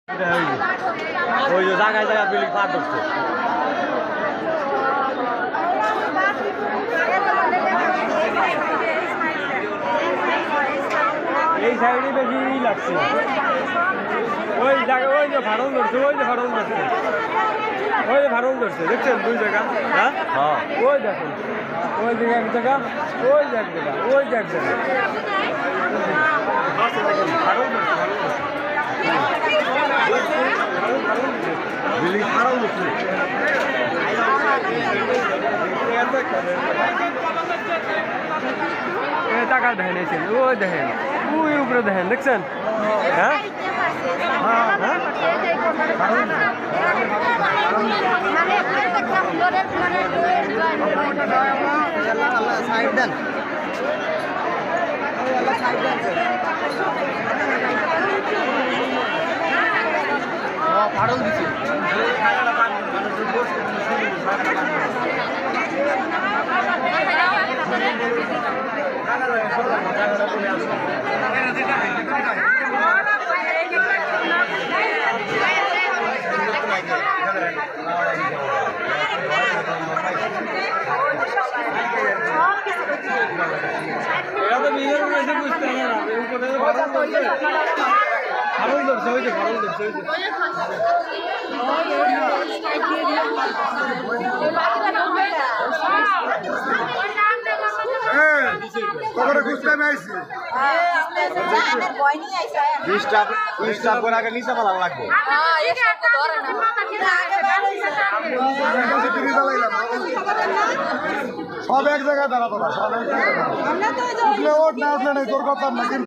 ওই যে জায়গায় জায়গায় বিল্ডিং পার করছে। এই সাইডে বেশি লাগছে। ওই জায়গায় ওই যে ফাটল ধরছে, ওই যে ফাটল ধরছে, ওই যে ফাটল ধরছে, দেখছেন দুই জায়গা। হ্যাঁ হ্যাঁ, ওই দেখুন, ওই জায়গা এক জায়গা, ওই যে এক জায়গা, ওই যে এক জায়গা ফাটল ধরছে, বিল্ডিং ফাটল ধরছে। টাকা দেখেন, ওই দেখেন, ওই উপরে দেখেন, দেখছেন? হ্যাঁ হ্যাঁ, সাইড দেন, ফাটল দিচ্ছে। সব এক জায়গায় দাঁড়াতো না, সব এক জায়গায় উঠলে ওঠ না উঠলে নেই, তোর কথা না।